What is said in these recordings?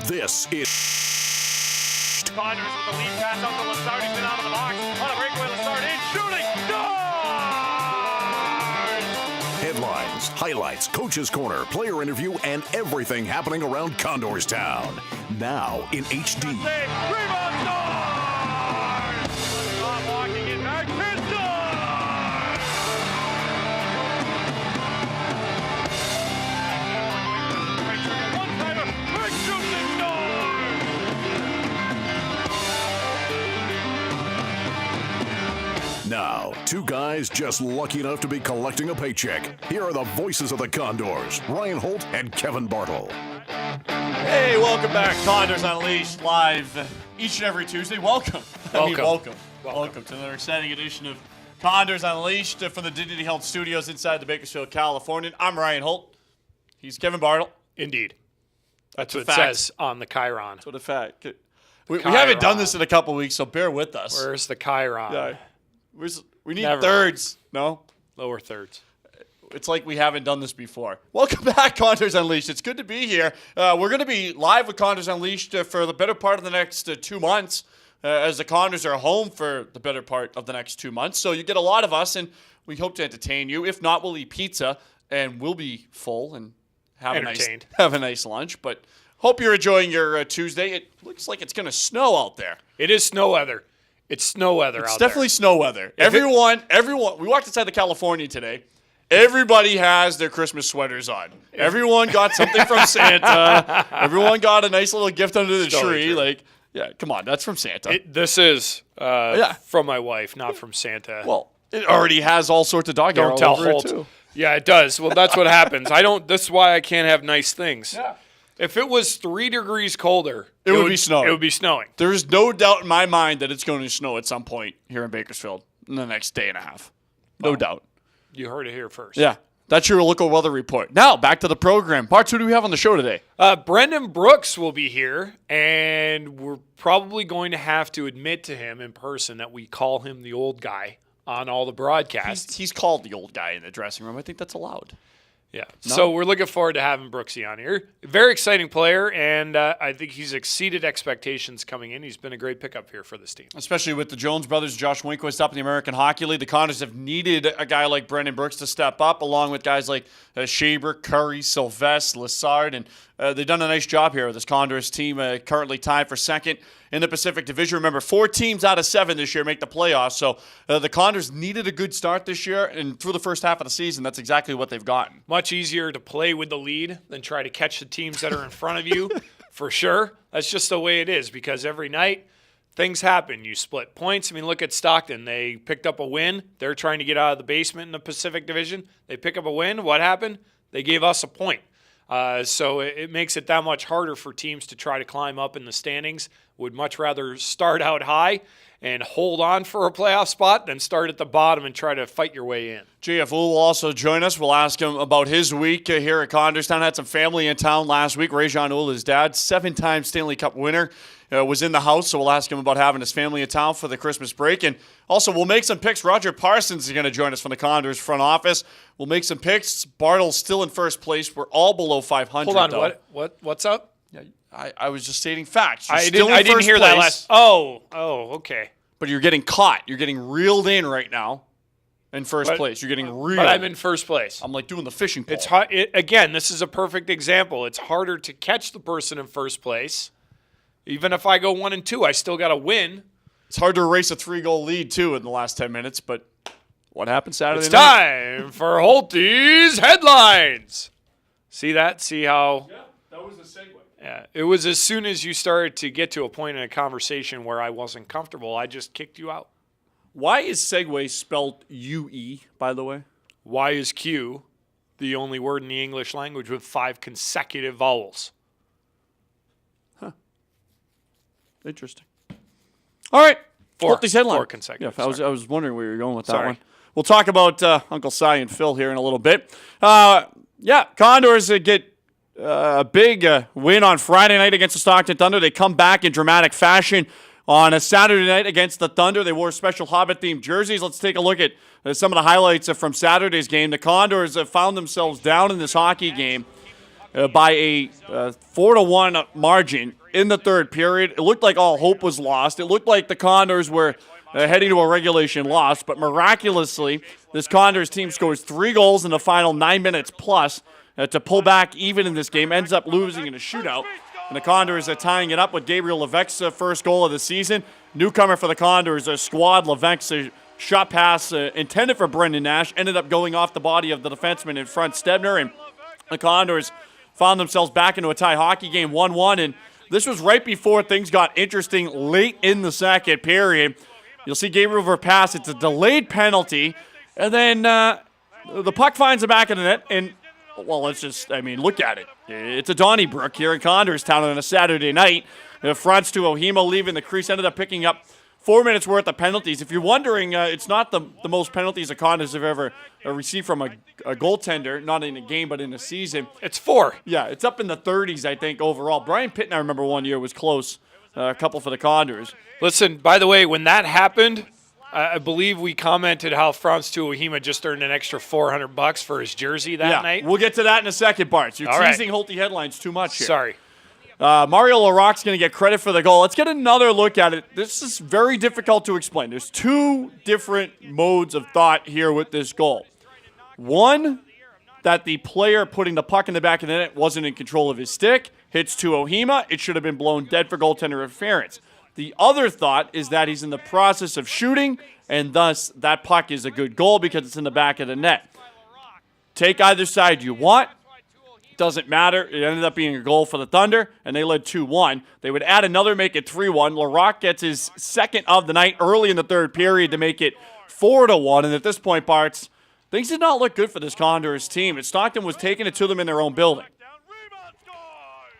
This is Condors with the lead pass out to Lazard. He's been out of the box. On a breakaway, Lazard in, shooting, scores! headlines, highlights, coach's corner, player interview, and everything happening around Condorstown. Now in HD. Save, rebound, scores! Stop walking it back, and scores! One-timer, quick shoots and scores! Now, two guys just lucky enough to be collecting a paycheck. Here are the voices of the Condors, Ryan Holt and Kevin Bartle. Hey, welcome back. Condors Unleashed live each and every Tuesday. Welcome. Welcome to another exciting edition of Condors Unleashed from the Dignity Health Studios inside the Bakersfield, California. I'm Ryan Holt. He's Kevin Bartle. Indeed. That's what it fact. says on the Chiron. That's what a fact. We haven't done this in a couple weeks, so bear with us. Where's the Chiron? Yeah. We need Never. thirds. No? Lower thirds. It's like we haven't done this before. Welcome back, Condors Unleashed. It's good to be here. We're going to be live with Condors Unleashed for the better part of the next 2 months, as the Condors are home for the better part of the next 2 months. So you get a lot of us, and we hope to entertain you. If not, we'll eat pizza, and we'll be full and have a nice lunch. But hope you're enjoying your Tuesday. It looks like it's going to snow out there. It is snow weather. It's snow weather out there. It's definitely snow weather. Everyone. We walked inside the California today. Everybody has their Christmas sweaters on. Everyone got something from Santa. Everyone got a nice little gift under the tree. True. Like, yeah, come on, that's from Santa. This is from my wife, not from Santa. Well, it already has all sorts of dog hair Don't all tell over Holt. it too. Yeah, it does. Well, that's what happens. This is why I can't have nice things. Yeah. If it was 3 degrees colder, It would be snowing. It would be snowing. There's no doubt in my mind that it's going to snow at some point here in Bakersfield in the next day and a half. No doubt. You heard it here first. Yeah. That's your local weather report. Now, back to the program. Parts, who do we have on the show today? Brendan Brooks will be here, and we're probably going to have to admit to him in person that we call him the old guy on all the broadcasts. He's called the old guy in the dressing room. I think that's allowed. Yeah. No? So we're looking forward to having Brooksy on here. Very exciting player, and I think he's exceeded expectations coming in. He's been a great pickup here for this team. Especially with the Jones brothers, Josh Winquist up in the American Hockey League. The Condors have needed a guy like Brendan Brooks to step up, along with guys like Shaber, Curry, Sylvestre, Lassard, and they've done a nice job here with this Condors team, currently tied for second in the Pacific Division. Remember, 4 teams out of 7 this year make the playoffs, so the Condors needed a good start this year, and through the first half of the season, that's exactly what they've gotten. Much easier to play with the lead than try to catch the teams that are in front of you, for sure. That's just the way it is, because every night things happen. You split points. I mean, look at Stockton. They picked up a win. They're trying to get out of the basement in the Pacific Division. They pick up a win. What happened? They gave us a point. So it makes it that much harder for teams to try to climb up in the standings. Would much rather start out high and hold on for a playoff spot than start at the bottom and try to fight your way in. JF will also join us. We'll ask him about his week here at Condorstown. Had some family in town last week. Rajon Uhl, his dad, 7-time Stanley Cup winner, was in the house, so we'll ask him about having his family in town for the Christmas break. And also, we'll make some picks. Roger Parsons is going to join us from the Condors front office. We'll make some picks. Bartle's still in first place. We're all below 500. Hold on, though. what's up? Yeah, I was just stating facts. I didn't hear that last. Oh, okay. But you're getting caught. You're getting reeled in right now in first place. You're getting reeled. But I'm in first place. I'm like doing the fishing pole. It's again, this is a perfect example. It's harder to catch the person in first place. Even if I go 1 and 2, I still got to win. It's hard to erase a 3-goal lead, too, in the last 10 minutes, but what happened Saturday night? It's time for Holty's Headlines. See that? See how? Yeah, that was the segue. Yeah, it was as soon as you started to get to a point in a conversation where I wasn't comfortable, I just kicked you out. Why is segue spelled UE, by the way? Why is Q the only word in the English language with 5 consecutive vowels? Interesting. All right. Holty's Headline. 4 consecutive. Yeah, I was wondering where you were going with that one. We'll talk about Uncle Cy and Phil here in a little bit. Condors get a big win on Friday night against the Stockton Thunder. They come back in dramatic fashion on a Saturday night against the Thunder. They wore special Hobbit-themed jerseys. Let's take a look at some of the highlights from Saturday's game. The Condors found themselves down in this hockey game. by a 4-1 margin in the third period. It looked like all hope was lost. It looked like the Condors were heading to a regulation loss, but miraculously, this Condors team scores 3 goals in the final 9 minutes plus to pull back even in this game, ends up losing in a shootout. And the Condors are tying it up with Gabriel Levesque's first goal of the season. Newcomer for the Condors, squad Levesque, shot pass intended for Brendan Nash, ended up going off the body of the defenseman in front, Stebner, and the Condors found themselves back into a tie hockey game, 1-1, and this was right before things got interesting late in the second period. You'll see Gabriel Verpass, it's a delayed penalty, and then the puck finds the back of the net, and, well, look at it. It's a Donnybrook here in Condorstown on a Saturday night. Fronts to Ohima leaving the crease, ended up picking up 4 minutes worth of penalties. If you're wondering, it's not the most penalties the Condors have ever received from a goaltender, not in a game, but in a season. It's 4. Yeah, it's up in the 30s, I think, overall. Brian Pitton, I remember one year, was close, a couple for the Condors. Listen, by the way, when that happened, I believe we commented how Franz Tuohima just earned an extra $400 for his jersey that night. We'll get to that in a second, Bart. You're All teasing Holty headlines too much here. Sorry. Mario Larocque's going to get credit for the goal. Let's get another look at it. This is very difficult to explain. There's 2 different modes of thought here with this goal. One, that the player putting the puck in the back of the net wasn't in control of his stick, hits to Ohima. It should have been blown dead for goaltender interference. The other thought is that he's in the process of shooting, and thus that puck is a good goal because it's in the back of the net. Take either side you want. Doesn't matter. It ended up being a goal for the Thunder, and they led 2-1. They would add another, make it 3-1. Larocque gets his second of the night early in the third period to make it 4-1. And at this point, Barts, things did not look good for this Condors team. And Stockton was taking it to them in their own building.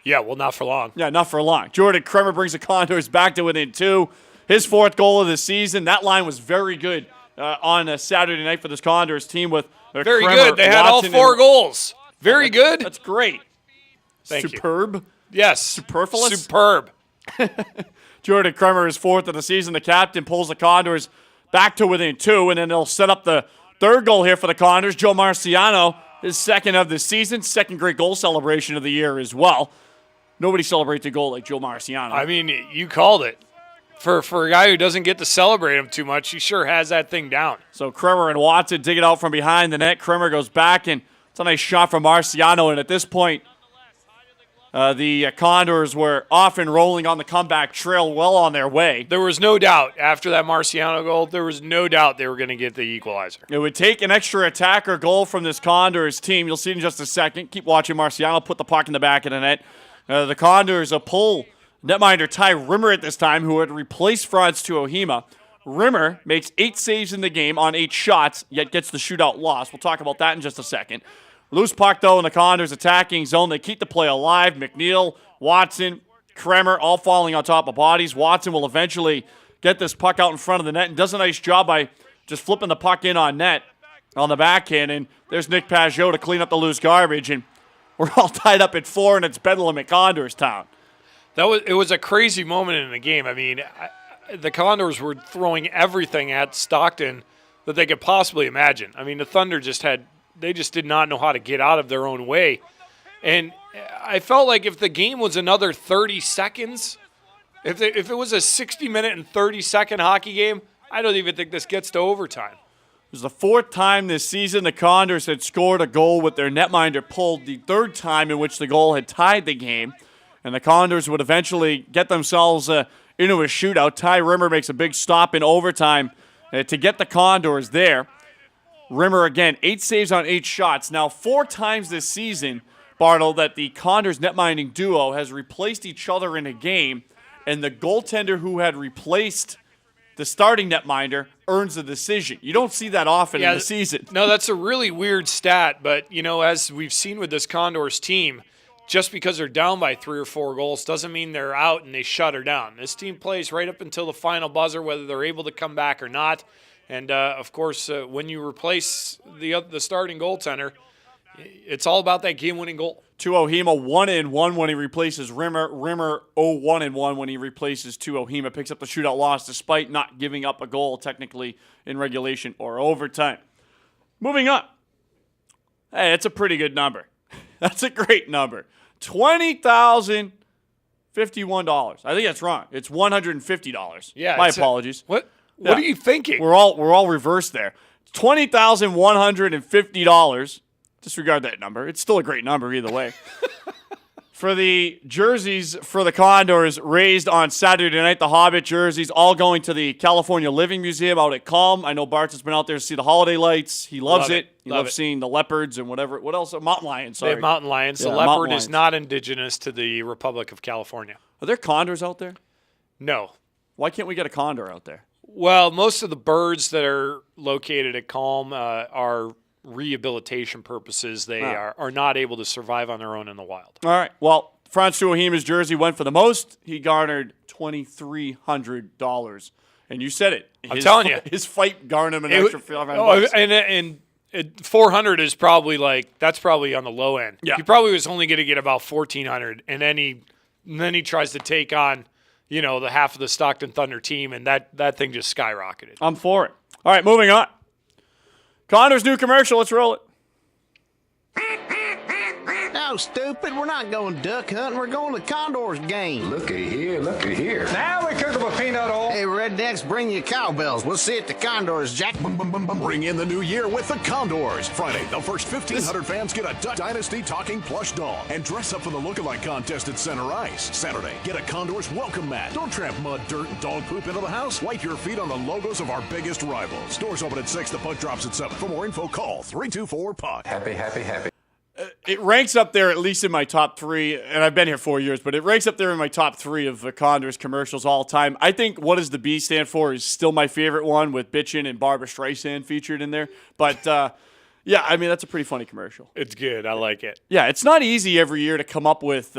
Yeah, well, not for long. Yeah, not for long. Jordan Kremer brings the Condors back to within 2. His 4th goal of the season. That line was very good on a Saturday night for this Condors team with very Kremer, good. They had Watson, all 4 goals. Very good. That's great. Thank Superb. you. Yes. Superfluous. Superb. Jordan Kremer is 4th of the season. The captain pulls the Condors back to within 2, and then they'll set up the 3rd goal here for the Condors. Joe Marciano, his 2nd of the season, 2nd great goal celebration of the year as well. Nobody celebrates a goal like Joe Marciano. I mean, you called it. For a guy who doesn't get to celebrate him too much, he sure has that thing down. So Kremer and Watson dig it out from behind the net. Kremer goes back, and it's a nice shot from Marciano, and at this point, the Condors were off and rolling on the comeback trail, well on their way. There was no doubt after that Marciano goal, there was no doubt they were going to get the equalizer. It would take an extra attacker goal from this Condors team. You'll see in just a second. Keep watching Marciano put the puck in the back of the net. The Condors pull netminder Ty Rimmer at this time, who had replaced Franz Tuohima. Rimmer makes 8 saves in the game on 8 shots, yet gets the shootout loss. We'll talk about that in just a second. Loose puck, though, in the Condors' attacking zone. They keep the play alive. McNeil, Watson, Kremer all falling on top of bodies. Watson will eventually get this puck out in front of the net and does a nice job by just flipping the puck in on net on the backhand. And there's Nick Pajot to clean up the loose garbage. And we're all tied up at 4, and it's Bedlam at Condorstown. It was a crazy moment in the game. I mean, the Condors were throwing everything at Stockton that they could possibly imagine. I mean, the Thunder they just did not know how to get out of their own way. And I felt like if the game was another 30 seconds, if it was a 60-minute and 30-second hockey game, I don't even think this gets to overtime. It was the 4th time this season the Condors had scored a goal with their netminder pulled, the 3rd time in which the goal had tied the game. And the Condors would eventually get themselves into a shootout. Ty Rimmer makes a big stop in overtime to get the Condors there. Rimmer, again, 8 saves on 8 shots. Now, 4 times this season, Bartle, that the Condors netminding duo has replaced each other in a game, and the goaltender who had replaced the starting netminder earns a decision. You don't see that often in the season. No, that's a really weird stat, but, as we've seen with this Condors team, just because they're down by 3 or 4 goals doesn't mean they're out and they shut her down. This team plays right up until the final buzzer, whether they're able to come back or not. And, of course, when you replace the starting goaltender, it's all about that game-winning goal. Tuohima 1-1 when he replaces Rimmer. Rimmer 0-1 when he replaces Tuohima. Picks up the shootout loss despite not giving up a goal technically in regulation or overtime. Moving up. Hey, it's a pretty good number. That's a great number. $20,051. I think that's wrong. It's $150. Yeah. My apologies. What Yeah. are you thinking? We're all reversed there. $20,150. Disregard that number. It's still a great number either way. For the jerseys for the Condors raised on Saturday night, the Hobbit jerseys, all going to the California Living Museum out at Calm. I know Bart's has been out there to see the holiday lights. He loves it. He loves seeing the leopards and whatever. What else? Mountain lions. Sorry. They have mountain lions. Yeah, the mountain leopard lions. is not indigenous to the Republic of California. Are there condors out there? No. Why can't we get a condor out there? Well, most of the birds that are located at Calm are rehabilitation purposes. They are not able to survive on their own in the wild. All right. Well, Franz Tuohima's jersey went for the most. He garnered $2,300. And you said it. I'm telling you. His fight garnered him an extra $500. Oh, and 400 is probably that's probably on the low end. Yeah. He probably was only going to get about 1,400, and then he tries to take on, the half of the Stockton Thunder team, and that thing just skyrocketed. I'm for it. All right, moving on. Condors' new commercial. Let's roll it. No, stupid. We're not going duck hunting. We're going to Condors game. Looky here, looky here. Now we cook them with peanut oil. Hey, rednecks, bring your cowbells. We'll see you at the Condors, Jack. Bring in the new year with the Condors. Friday, the first 1,500 fans get a Duck Dynasty talking plush doll and dress up for the lookalike contest at Center Ice. Saturday, get a Condors welcome mat. Don't tramp mud, dirt, and dog poop into the house. Wipe your feet on the logos of our biggest rivals. Stores open at 6. The puck drops at 7. For more info, call 324-PUCK. Happy, happy, happy. It ranks up there, at least in my top 3, and I've been here 4 years, but it ranks up there in my top 3 of the Condors commercials all time. I think What Does the B Stand For is still my favorite one, with Bitchin' and Barbara Streisand featured in there. But, yeah, I mean, that's a pretty funny commercial. It's good. I like it. Yeah, it's not easy every year to come up with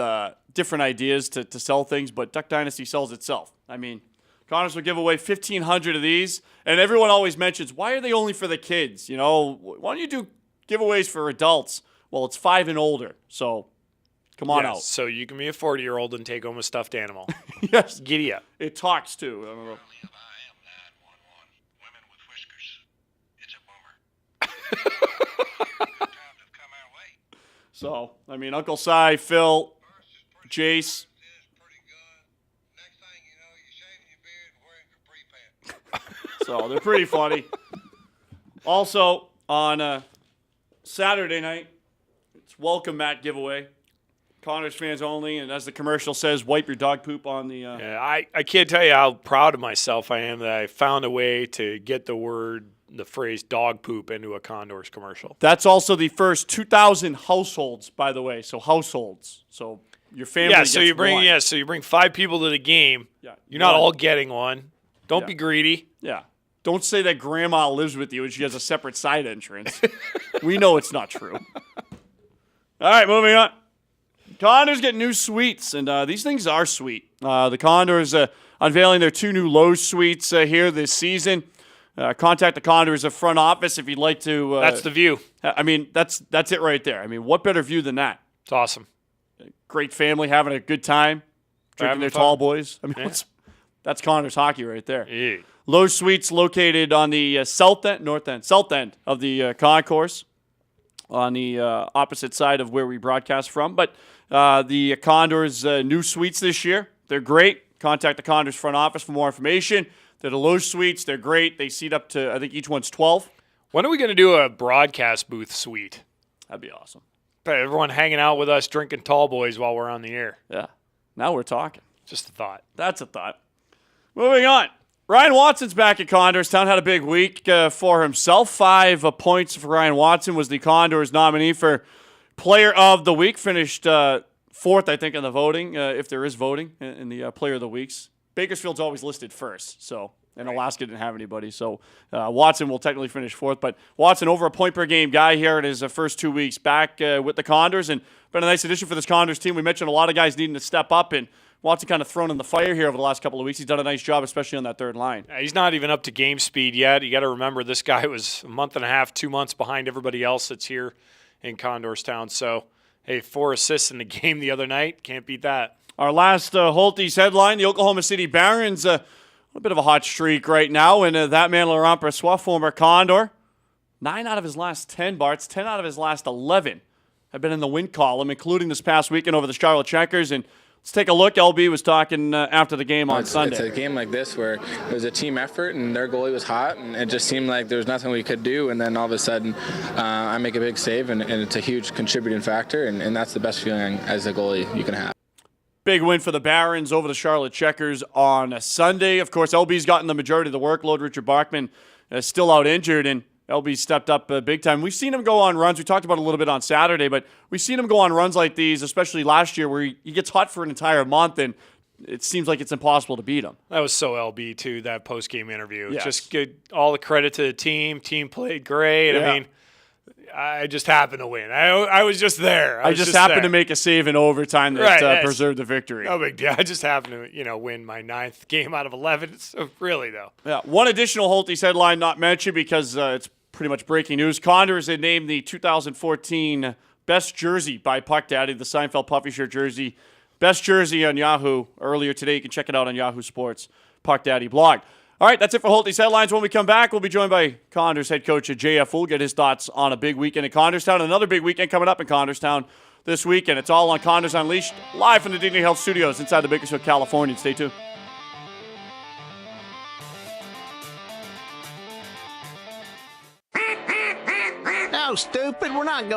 different ideas to sell things, but Duck Dynasty sells itself. I mean, Condors will give away 1,500 of these, and everyone always mentions, why are they only for the kids? Why don't you do giveaways for adults? Well, it's 5 and older, so come on out. So you can be a 40-year-old and take home a stuffed animal. Yes. Giddy up. It talks too. I don't know. So, I mean, Uncle Si, Phil, Jace. So they're pretty funny. Also, on Saturday night, it's welcome mat giveaway. Condors fans only, and as the commercial says, wipe your dog poop on the... Yeah, I can't tell you how proud of myself I am that I found a way to get the phrase dog poop into a Condors commercial. That's also the first 2,000 households, by the way. So households. So your family Yeah, gets so you bring one. so you bring 5 people to the game. Yeah, You're not one. all getting one. Don't Yeah. be greedy. Yeah. Don't say that grandma lives with you and she has a separate side entrance. We know it's not true. All right, moving on. Condors get new suites, and these things are sweet. The Condors unveiling their 2 new Lowe's suites here this season. Contact the Condors front office if you'd like to. That's the view. I mean, that's it right there. I mean, what better view than that? It's awesome. Great family having a good time, drinking Having their fun. tall boys. I mean, Yeah. that's Condors hockey right there. Yeah. Lowe's Suites located on the south end of the concourse, on the opposite side of where we broadcast from. But the Condors' new suites this year, they're great. Contact the Condors front office for more information. They're the Lowe's Suites. They're great. They seat up to, I think each one's 12. When are we going to do a broadcast booth suite? That'd be awesome. Everyone hanging out with us, drinking tall boys while we're on the air. Yeah. Now we're talking. Just a thought. That's a thought. Moving on. Ryan Watson's back at Condorstown. Had a big week for himself. 5 points for Ryan Watson. Was the Condors nominee for Player of the Week. Finished 4th, I think, in the voting, if there is voting in the Player of the Weeks. Bakersfield's always listed first, and Alaska didn't have anybody. So Watson will technically finish 4th. But Watson, over a point per game guy here in his first 2 weeks back with the Condors, and been a nice addition for this Condors team. We mentioned a lot of guys needing to step up, and Watson kind of thrown in the fire here over the last couple of weeks. He's done a nice job, especially on that third line. He's not even up to game speed yet. You got to remember this guy was a month and a half, 2 months behind everybody else that's here in Condorstown. So, hey, 4 assists in the game the other night. Can't beat that. Our last Holty's headline, the Oklahoma City Barons, a bit of a hot streak right now, and that man, Laurent Brossoit, former Condor, 9 out of his last 10, Barts, 10 out of his last 11 have been in the win column, including this past weekend over the Charlotte Checkers. And let's take a look. LB was talking after the game on Sunday. It's a game like this where it was a team effort and their goalie was hot and it just seemed like there was nothing we could do. And then all of a sudden I make a big save and it's a huge contributing factor. And that's the best feeling as a goalie you can have. Big win for the Barons over the Charlotte Checkers on a Sunday. Of course, LB's gotten the majority of the workload. Richard Bachman is still out injured, and LB stepped up big time. We've seen him go on runs. We talked about it a little bit on Saturday, but we've seen him go on runs like these, especially last year, where he gets hot for an entire month, and it seems like it's impossible to beat him. That was so LB, too, that post-game interview. Yes. Just good, all the credit to the team. Team played great. Yeah. I mean, I just happened to win. I was just there. I just happened to make a save in overtime that preserved the victory. No big deal. I just happened to, win my 9th game out of 11. So really, though. Yeah. One additional Holty's headline not mentioned because it's pretty much breaking news. Condors had named the 2014 best jersey by Puck Daddy, the Seinfeld puffy shirt jersey. Best jersey on Yahoo earlier today. You can check it out on Yahoo Sports Puck Daddy blog. All right, that's it for Holty's headlines. When we come back, we'll be joined by Condors head coach JF. We'll get his thoughts on a big weekend in Condorstown. Another big weekend coming up in Condorstown this weekend. It's all on Condors Unleashed, live from the Dignity Health Studios inside the Bakersfield, California. Stay tuned. No, stupid, we're not going.